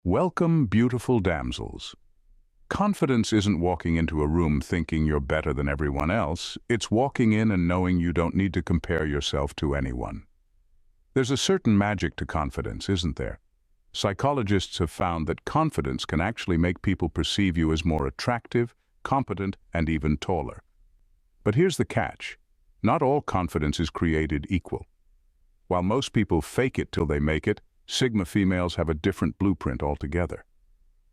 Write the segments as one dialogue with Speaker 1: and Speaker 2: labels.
Speaker 1: Welcome, beautiful damsels. Confidence isn't walking into a room thinking you're better than everyone else. It's walking in and knowing you don't need to compare yourself to anyone. There's a certain magic to confidence, isn't there? Psychologists have found that confidence can actually make people perceive you as more attractive, competent, and even taller. But here's the catch. Not all confidence is created equal. While most people fake it till they make it, Sigma females have a different blueprint altogether.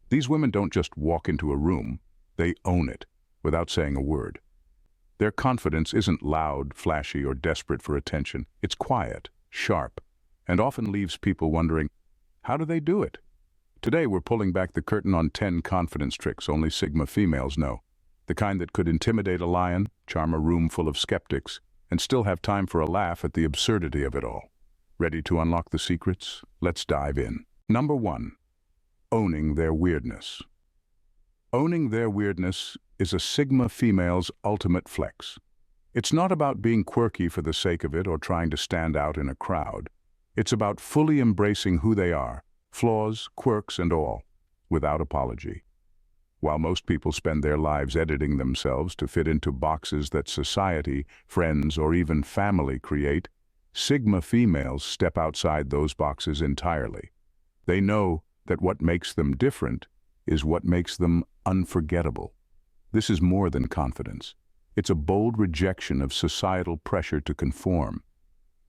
Speaker 1: These women don't just walk into a room, they own it, without saying a word. Their confidence isn't loud, flashy, or desperate for attention. It's quiet, sharp, and often leaves people wondering, how do they do it? Today we're pulling back the curtain on 10 confidence tricks only Sigma females know. The kind that could intimidate a lion, charm a room full of skeptics, and still have time for a laugh at the absurdity of it all. Ready to unlock the secrets? Let's dive in. Number 1. Owning their weirdness. Owning their weirdness is a Sigma female's ultimate flex. It's not about being quirky for the sake of it or trying to stand out in a crowd. It's about fully embracing who they are, flaws, quirks, and all, without apology. While most people spend their lives editing themselves to fit into boxes that society, friends, or even family create, Sigma females step outside those boxes entirely. They know that what makes them different is what makes them unforgettable. This is more than confidence. It's a bold rejection of societal pressure to conform.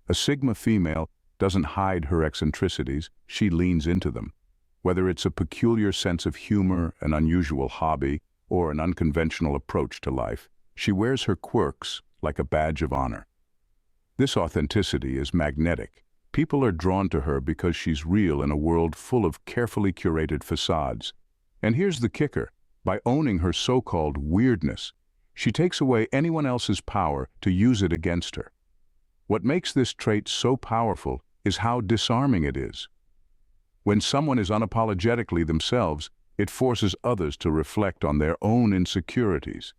Speaker 1: A Sigma female doesn't hide her eccentricities, she leans into them. Whether it's a peculiar sense of humor, an unusual hobby, or an unconventional approach to life, she wears her quirks like a badge of honor. This authenticity is magnetic. People are drawn to her because she's real in a world full of carefully curated facades. And here's the kicker. By owning her so-called weirdness, she takes away anyone else's power to use it against her. What makes this trait so powerful is how disarming it is. When someone is unapologetically themselves, it forces others to reflect on their own insecurities.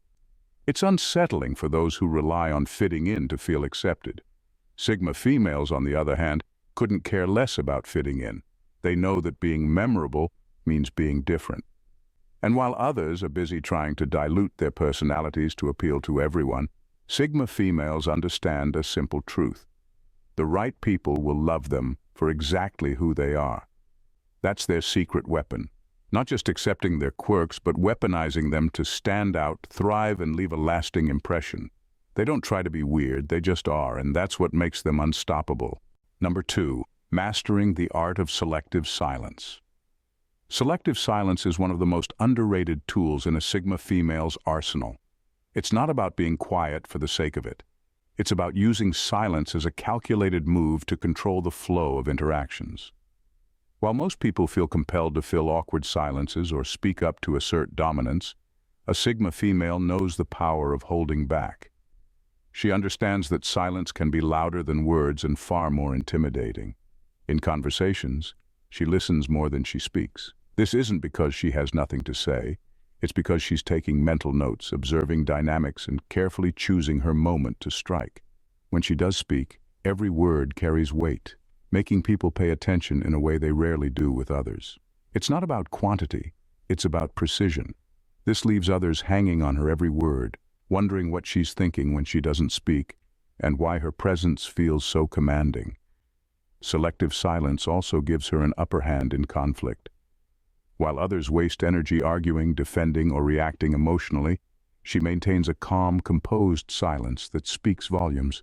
Speaker 1: It's unsettling for those who rely on fitting in to feel accepted. Sigma females, on the other hand, couldn't care less about fitting in. They know that being memorable means being different. And while others are busy trying to dilute their personalities to appeal to everyone, Sigma females understand a simple truth. The right people will love them for exactly who they are. That's their secret weapon. Not just accepting their quirks, but weaponizing them to stand out, thrive, and leave a lasting impression. They don't try to be weird, they just are, and that's what makes them unstoppable. Number 2. Mastering the art of selective silence. Selective silence is one of the most underrated tools in a Sigma female's arsenal. It's not about being quiet for the sake of it. It's about using silence as a calculated move to control the flow of interactions. While most people feel compelled to fill awkward silences or speak up to assert dominance, a Sigma female knows the power of holding back. She understands that silence can be louder than words and far more intimidating. In conversations, she listens more than she speaks. This isn't because she has nothing to say. It's because she's taking mental notes, observing dynamics, and carefully choosing her moment to strike. When she does speak, every word carries weight, making people pay attention in a way they rarely do with others. It's not about quantity, it's about precision. This leaves others hanging on her every word, wondering what she's thinking when she doesn't speak, and why her presence feels so commanding. Selective silence also gives her an upper hand in conflict. While others waste energy arguing, defending, or reacting emotionally, she maintains a calm, composed silence that speaks volumes.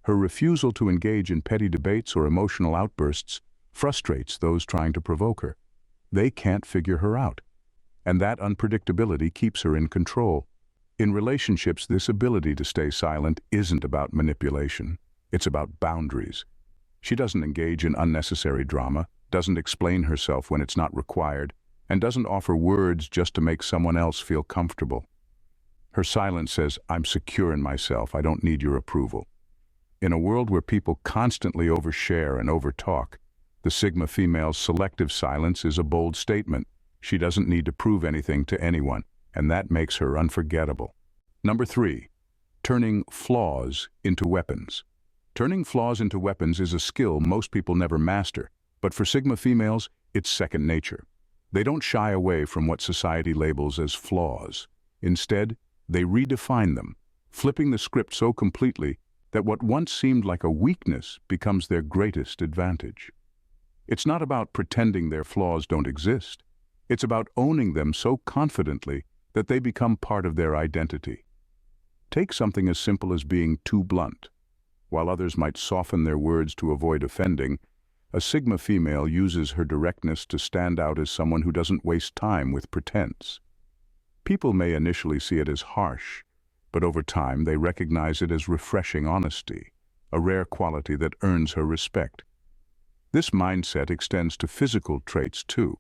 Speaker 1: Her refusal to engage in petty debates or emotional outbursts frustrates those trying to provoke her. They can't figure her out, and that unpredictability keeps her in control. In relationships, this ability to stay silent isn't about manipulation. It's about boundaries. She doesn't engage in unnecessary drama, doesn't explain herself when it's not required, and doesn't offer words just to make someone else feel comfortable. Her silence says, "I'm secure in myself, I don't need your approval." In a world where people constantly overshare and overtalk, the Sigma female's selective silence is a bold statement. She doesn't need to prove anything to anyone, and that makes her unforgettable. Number 3. Turning flaws into weapons. Turning flaws into weapons is a skill most people never master, but for Sigma females, it's second nature. They don't shy away from what society labels as flaws. Instead, they redefine them, flipping the script so completely that what once seemed like a weakness becomes their greatest advantage. It's not about pretending their flaws don't exist. It's about owning them so confidently that they become part of their identity. Take something as simple as being too blunt. While others might soften their words to avoid offending, a Sigma female uses her directness to stand out as someone who doesn't waste time with pretense. People may initially see it as harsh, but over time they recognize it as refreshing honesty, a rare quality that earns her respect. This mindset extends to physical traits too.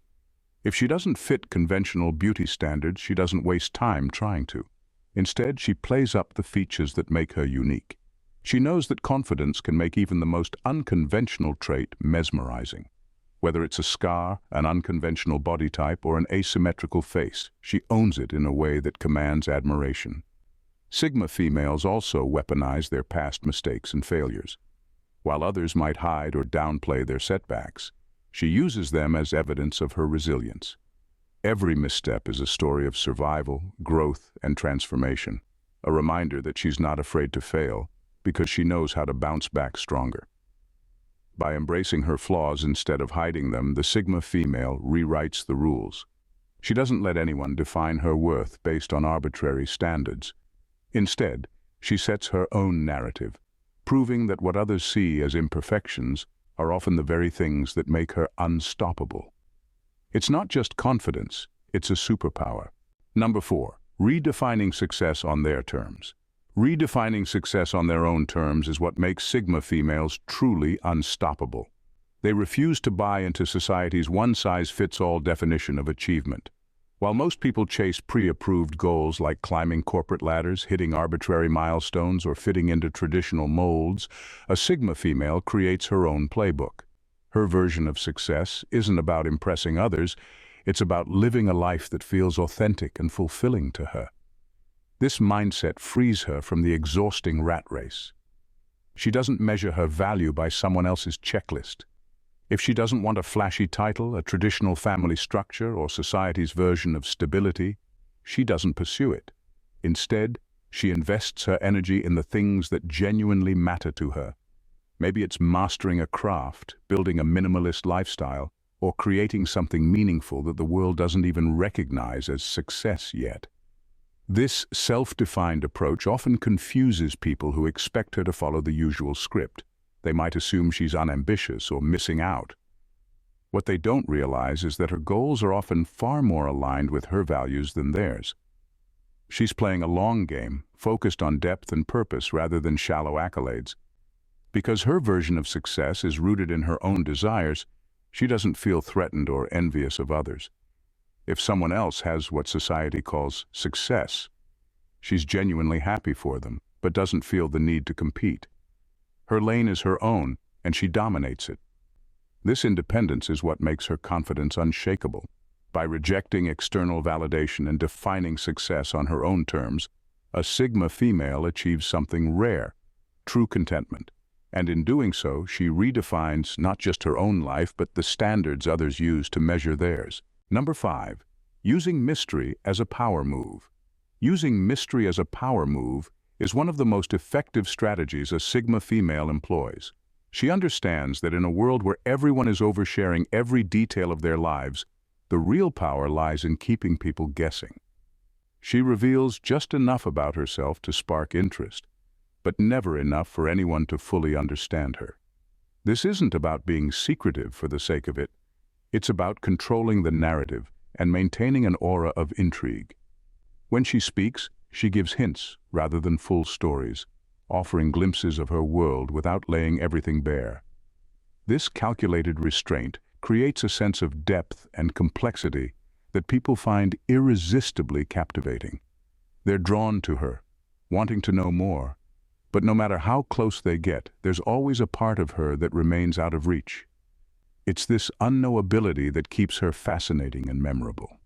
Speaker 1: If she doesn't fit conventional beauty standards, she doesn't waste time trying to. Instead, she plays up the features that make her unique. She knows that confidence can make even the most unconventional trait mesmerizing. Whether it's a scar, an unconventional body type, or an asymmetrical face, she owns it in a way that commands admiration. Sigma females also weaponize their past mistakes and failures. While others might hide or downplay their setbacks, she uses them as evidence of her resilience. Every misstep is a story of survival, growth, and transformation, a reminder that she's not afraid to fail because she knows how to bounce back stronger. By embracing her flaws instead of hiding them, the Sigma female rewrites the rules. She doesn't let anyone define her worth based on arbitrary standards. Instead, she sets her own narrative, proving that what others see as imperfections are often the very things that make her unstoppable. It's not just confidence, it's a superpower. Number 4, redefining success on their terms. Redefining success on their own terms is what makes Sigma females truly unstoppable. They refuse to buy into society's one-size-fits-all definition of achievement. While most people chase pre-approved goals like climbing corporate ladders, hitting arbitrary milestones, or fitting into traditional molds, a Sigma female creates her own playbook. Her version of success isn't about impressing others, it's about living a life that feels authentic and fulfilling to her. This mindset frees her from the exhausting rat race. She doesn't measure her value by someone else's checklist. If she doesn't want a flashy title, a traditional family structure, or society's version of stability, she doesn't pursue it. Instead, she invests her energy in the things that genuinely matter to her. Maybe it's mastering a craft, building a minimalist lifestyle, or creating something meaningful that the world doesn't even recognize as success yet. This self-defined approach often confuses people who expect her to follow the usual script. They might assume she's unambitious or missing out. What they don't realize is that her goals are often far more aligned with her values than theirs. She's playing a long game, focused on depth and purpose rather than shallow accolades. Because her version of success is rooted in her own desires, she doesn't feel threatened or envious of others. If someone else has what society calls success, she's genuinely happy for them, but doesn't feel the need to compete. Her lane is her own, and she dominates it. This independence is what makes her confidence unshakable. By rejecting external validation and defining success on her own terms, a Sigma female achieves something rare, true contentment. And in doing so, she redefines not just her own life, but the standards others use to measure theirs. Number 5, using mystery as a power move. Using mystery as a power move is one of the most effective strategies a Sigma female employs. She understands that in a world where everyone is oversharing every detail of their lives, the real power lies in keeping people guessing. She reveals just enough about herself to spark interest, but never enough for anyone to fully understand her. This isn't about being secretive for the sake of it. It's about controlling the narrative and maintaining an aura of intrigue. When she speaks, she gives hints rather than full stories, offering glimpses of her world without laying everything bare. This calculated restraint creates a sense of depth and complexity that people find irresistibly captivating. They're drawn to her, wanting to know more, but no matter how close they get, there's always a part of her that remains out of reach. It's this unknowability that keeps her fascinating and memorable.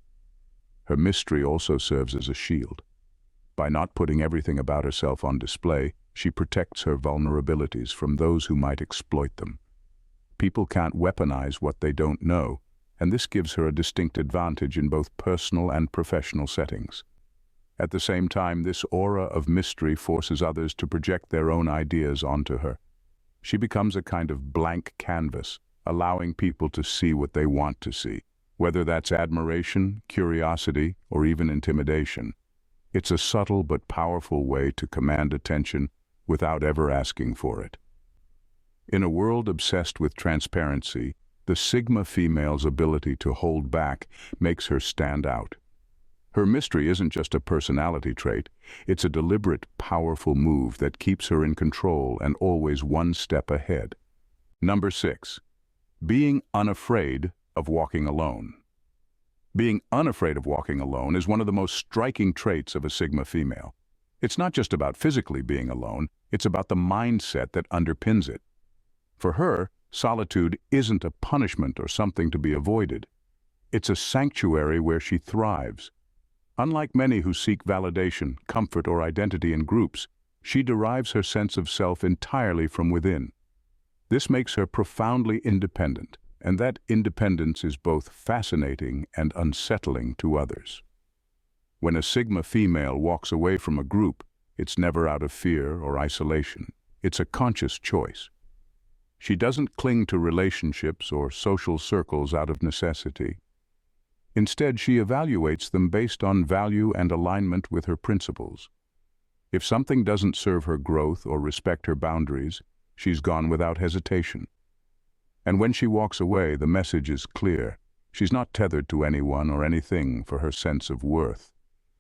Speaker 1: Her mystery also serves as a shield. By not putting everything about herself on display, she protects her vulnerabilities from those who might exploit them. People can't weaponize what they don't know, and this gives her a distinct advantage in both personal and professional settings. At the same time, this aura of mystery forces others to project their own ideas onto her. She becomes a kind of blank canvas, allowing people to see what they want to see, whether that's admiration, curiosity, or even intimidation. It's a subtle but powerful way to command attention without ever asking for it. In a world obsessed with transparency, the Sigma female's ability to hold back makes her stand out. Her mystery isn't just a personality trait, it's a deliberate, powerful move that keeps her in control and always one step ahead. Number 6. Being unafraid of walking alone. Being unafraid of walking alone is one of the most striking traits of a Sigma female. It's not just about physically being alone, it's about the mindset that underpins it. For her, solitude isn't a punishment or something to be avoided. It's a sanctuary where she thrives. Unlike many who seek validation, comfort, or identity in groups, she derives her sense of self entirely from within. This makes her profoundly independent, and that independence is both fascinating and unsettling to others. When a Sigma female walks away from a group, it's never out of fear or isolation. It's a conscious choice. She doesn't cling to relationships or social circles out of necessity. Instead, she evaluates them based on value and alignment with her principles. If something doesn't serve her growth or respect her boundaries, she's gone without hesitation. And when she walks away, the message is clear. She's not tethered to anyone or anything for her sense of worth.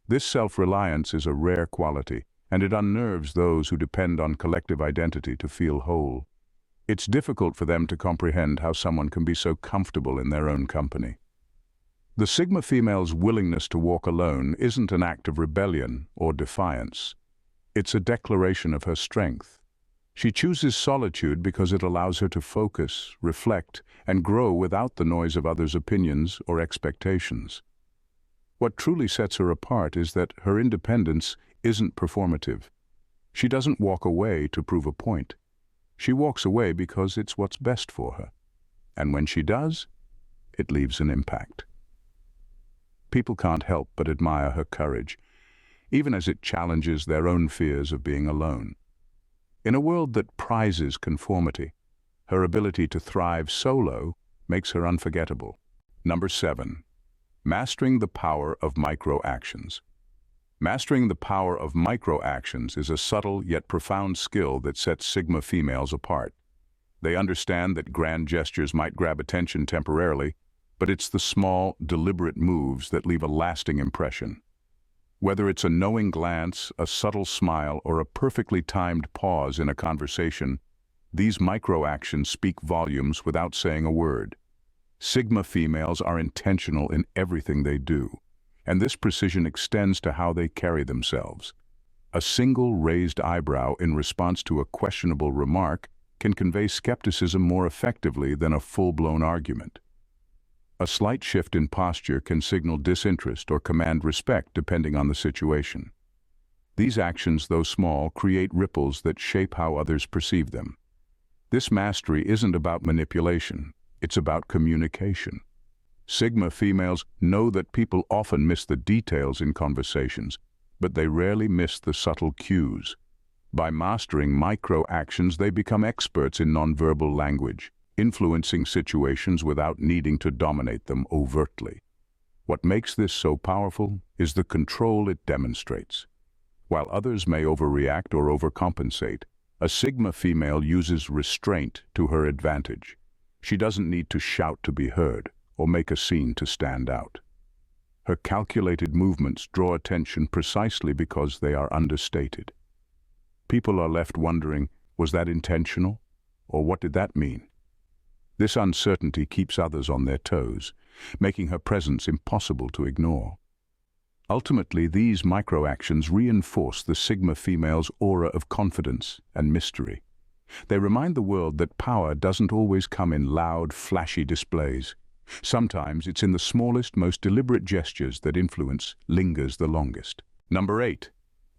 Speaker 1: This self-reliance is a rare quality, and it unnerves those who depend on collective identity to feel whole. It's difficult for them to comprehend how someone can be so comfortable in their own company. The Sigma female's willingness to walk alone isn't an act of rebellion or defiance. It's a declaration of her strength. She chooses solitude because it allows her to focus, reflect, and grow without the noise of others' opinions or expectations. What truly sets her apart is that her independence isn't performative. She doesn't walk away to prove a point. She walks away because it's what's best for her. And when she does, it leaves an impact. People can't help but admire her courage, even as it challenges their own fears of being alone. In a world that prizes conformity, her ability to thrive solo makes her unforgettable. Number 7. Mastering the power of micro-actions. Mastering the power of micro-actions is a subtle yet profound skill that sets Sigma females apart. They understand that grand gestures might grab attention temporarily, but it's the small, deliberate moves that leave a lasting impression. Whether it's a knowing glance, a subtle smile, or a perfectly timed pause in a conversation, these micro-actions speak volumes without saying a word. Sigma females are intentional in everything they do, and this precision extends to how they carry themselves. A single raised eyebrow in response to a questionable remark can convey skepticism more effectively than a full-blown argument. A slight shift in posture can signal disinterest or command respect depending on the situation. These actions, though small, create ripples that shape how others perceive them. This mastery isn't about manipulation, it's about communication. Sigma females know that people often miss the details in conversations, but they rarely miss the subtle cues. By mastering micro-actions, they become experts in nonverbal language, influencing situations without needing to dominate them overtly. What makes this so powerful is the control it demonstrates. While others may overreact or overcompensate, a Sigma female uses restraint to her advantage. She doesn't need to shout to be heard or make a scene to stand out. Her calculated movements draw attention precisely because they are understated. People are left wondering, was that intentional? Or what did that mean? This uncertainty keeps others on their toes, making her presence impossible to ignore. Ultimately, these micro-actions reinforce the Sigma female's aura of confidence and mystery. They remind the world that power doesn't always come in loud, flashy displays. Sometimes it's in the smallest, most deliberate gestures that influence lingers the longest. Number 8.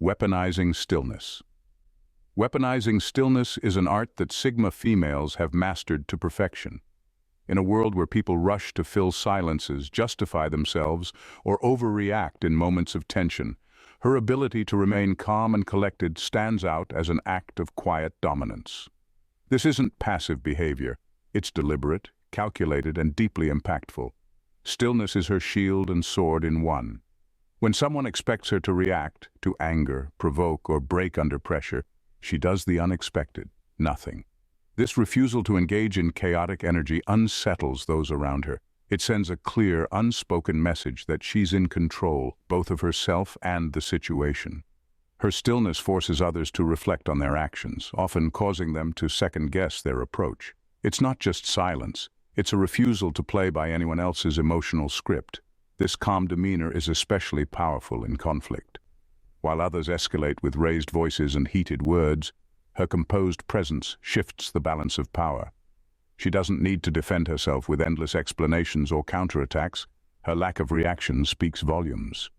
Speaker 1: Weaponizing stillness. Weaponizing stillness is an art that Sigma females have mastered to perfection. In a world where people rush to fill silences, justify themselves, or overreact in moments of tension, her ability to remain calm and collected stands out as an act of quiet dominance. This isn't passive behavior. It's deliberate, calculated, and deeply impactful. Stillness is her shield and sword in one. When someone expects her to react, to anger, provoke, or break under pressure, she does the unexpected, nothing. This refusal to engage in chaotic energy unsettles those around her. It sends a clear, unspoken message that she's in control, both of herself and the situation. Her stillness forces others to reflect on their actions, often causing them to second-guess their approach. It's not just silence. It's a refusal to play by anyone else's emotional script. This calm demeanor is especially powerful in conflict. While others escalate with raised voices and heated words, her composed presence shifts the balance of power. She doesn't need to defend herself with endless explanations or counterattacks. Her lack of reaction speaks volumes.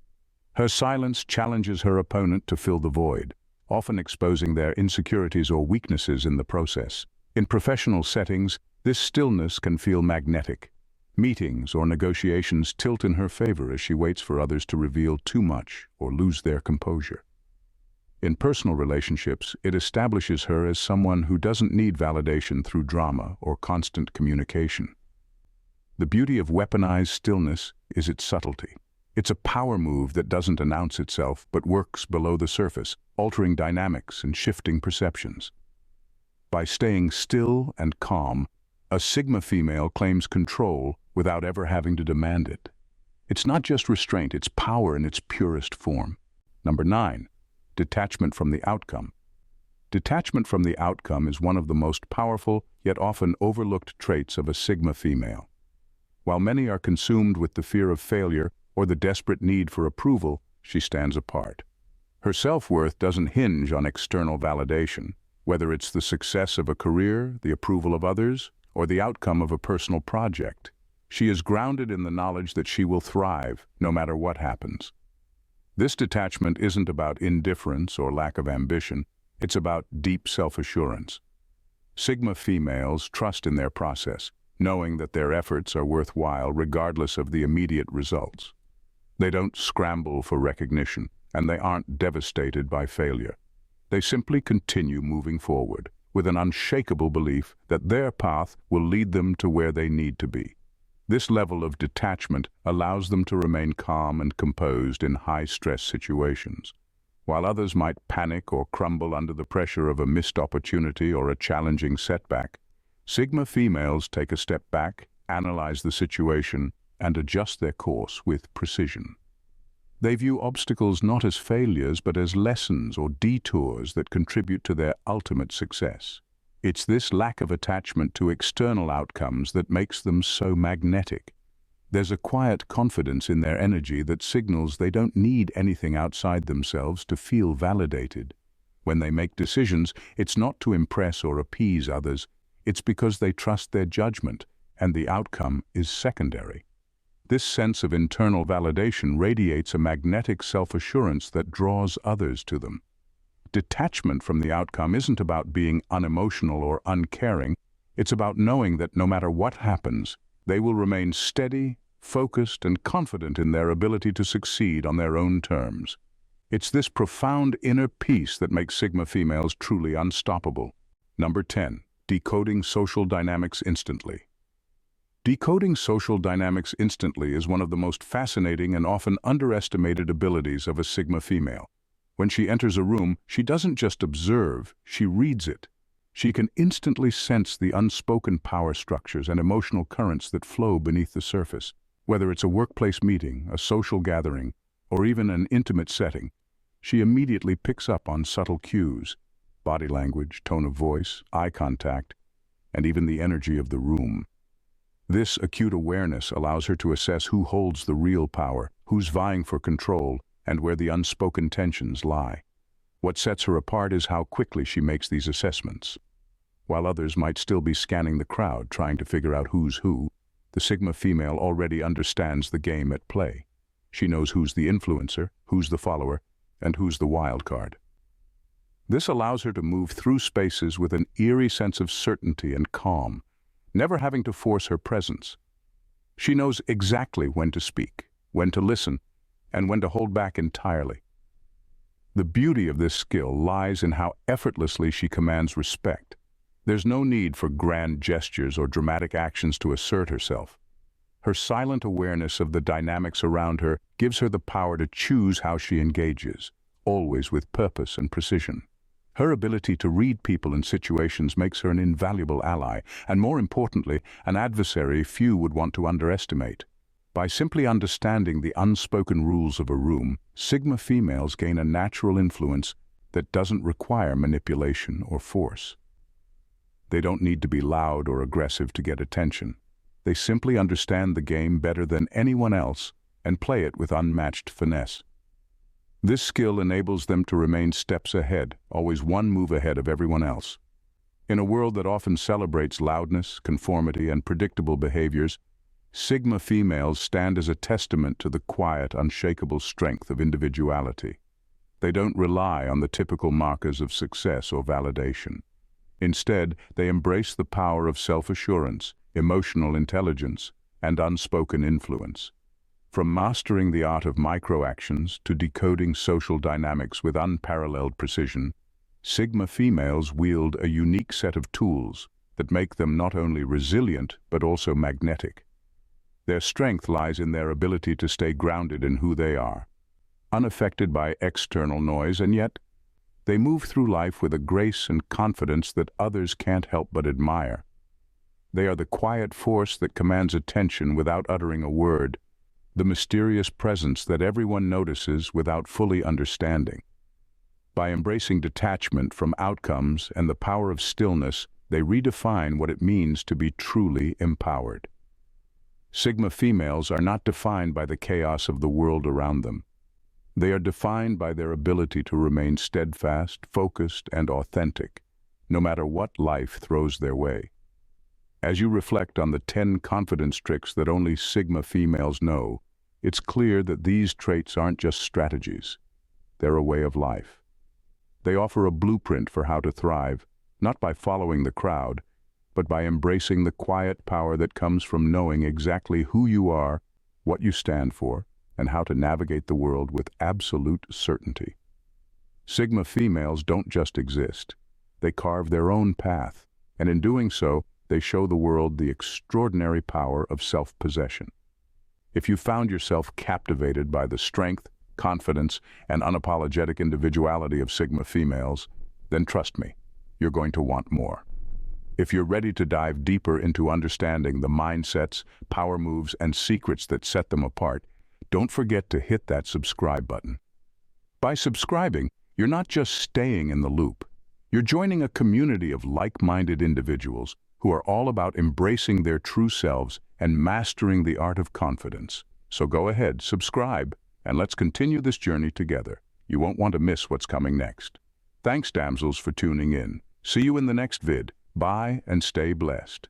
Speaker 1: Her silence challenges her opponent to fill the void, often exposing their insecurities or weaknesses in the process. In professional settings, this stillness can feel magnetic. Meetings or negotiations tilt in her favor as she waits for others to reveal too much or lose their composure. In personal relationships, it establishes her as someone who doesn't need validation through drama or constant communication. The beauty of weaponized stillness is its subtlety. It's a power move that doesn't announce itself but works below the surface, altering dynamics and shifting perceptions. By staying still and calm, a Sigma female claims control without ever having to demand it. It's not just restraint, it's power in its purest form. Number 9. Detachment from the outcome. Detachment from the outcome is one of the most powerful, yet often overlooked traits of a Sigma female. While many are consumed with the fear of failure or the desperate need for approval, she stands apart. Her self-worth doesn't hinge on external validation, whether it's the success of a career, the approval of others, or the outcome of a personal project. She is grounded in the knowledge that she will thrive, no matter what happens. This detachment isn't about indifference or lack of ambition, it's about deep self-assurance. Sigma females trust in their process, knowing that their efforts are worthwhile regardless of the immediate results. They don't scramble for recognition, and they aren't devastated by failure. They simply continue moving forward, with an unshakable belief that their path will lead them to where they need to be. This level of detachment allows them to remain calm and composed in high-stress situations. While others might panic or crumble under the pressure of a missed opportunity or a challenging setback, Sigma females take a step back, analyze the situation, and adjust their course with precision. They view obstacles not as failures but as lessons or detours that contribute to their ultimate success. It's this lack of attachment to external outcomes that makes them so magnetic. There's a quiet confidence in their energy that signals they don't need anything outside themselves to feel validated. When they make decisions, it's not to impress or appease others, it's because they trust their judgment, and the outcome is secondary. This sense of internal validation radiates a magnetic self-assurance that draws others to them. Detachment from the outcome isn't about being unemotional or uncaring, it's about knowing that no matter what happens, they will remain steady, focused, and confident in their ability to succeed on their own terms. It's this profound inner peace that makes Sigma females truly unstoppable. Number 10. Decoding social dynamics instantly. Decoding social dynamics instantly is one of the most fascinating and often underestimated abilities of a Sigma female. When she enters a room, she doesn't just observe, she reads it. She can instantly sense the unspoken power structures and emotional currents that flow beneath the surface. Whether it's a workplace meeting, a social gathering, or even an intimate setting, she immediately picks up on subtle cues, body language, tone of voice, eye contact, and even the energy of the room. This acute awareness allows her to assess who holds the real power, who's vying for control, and where the unspoken tensions lie. What sets her apart is how quickly she makes these assessments. While others might still be scanning the crowd, trying to figure out who's who, the Sigma female already understands the game at play. She knows who's the influencer, who's the follower, and who's the wild card. This allows her to move through spaces with an eerie sense of certainty and calm, never having to force her presence. She knows exactly when to speak, when to listen, and when to hold back entirely. The beauty of this skill lies in how effortlessly she commands respect. There's no need for grand gestures or dramatic actions to assert herself. Her silent awareness of the dynamics around her gives her the power to choose how she engages, always with purpose and precision. Her ability to read people and situations makes her an invaluable ally, and more importantly, an adversary few would want to underestimate. By simply understanding the unspoken rules of a room, Sigma females gain a natural influence that doesn't require manipulation or force. They don't need to be loud or aggressive to get attention. They simply understand the game better than anyone else and play it with unmatched finesse. This skill enables them to remain steps ahead, always one move ahead of everyone else. In a world that often celebrates loudness, conformity, and predictable behaviors, Sigma females stand as a testament to the quiet, unshakable strength of individuality. They don't rely on the typical markers of success or validation. Instead, they embrace the power of self-assurance, emotional intelligence, and unspoken influence. From mastering the art of microactions to decoding social dynamics with unparalleled precision, Sigma females wield a unique set of tools that make them not only resilient but also magnetic. Their strength lies in their ability to stay grounded in who they are, unaffected by external noise, and yet they move through life with a grace and confidence that others can't help but admire. They are the quiet force that commands attention without uttering a word, the mysterious presence that everyone notices without fully understanding. By embracing detachment from outcomes and the power of stillness, they redefine what it means to be truly empowered. Sigma females are not defined by the chaos of the world around them. They are defined by their ability to remain steadfast, focused, and authentic, no matter what life throws their way. As you reflect on the 10 confidence tricks that only Sigma females know, it's clear that these traits aren't just strategies. They're a way of life. They offer a blueprint for how to thrive, not by following the crowd, but by embracing the quiet power that comes from knowing exactly who you are, what you stand for, and how to navigate the world with absolute certainty. Sigma females don't just exist. They carve their own path, and in doing so, they show the world the extraordinary power of self-possession. If you found yourself captivated by the strength, confidence, and unapologetic individuality of Sigma females, then trust me, you're going to want more. If you're ready to dive deeper into understanding the mindsets, power moves, and secrets that set them apart, don't forget to hit that subscribe button. By subscribing, you're not just staying in the loop. You're joining a community of like-minded individuals who are all about embracing their true selves and mastering the art of confidence. So go ahead, subscribe, and let's continue this journey together. You won't want to miss what's coming next. Thanks, damsels, for tuning in. See you in the next vid. Bye and stay blessed.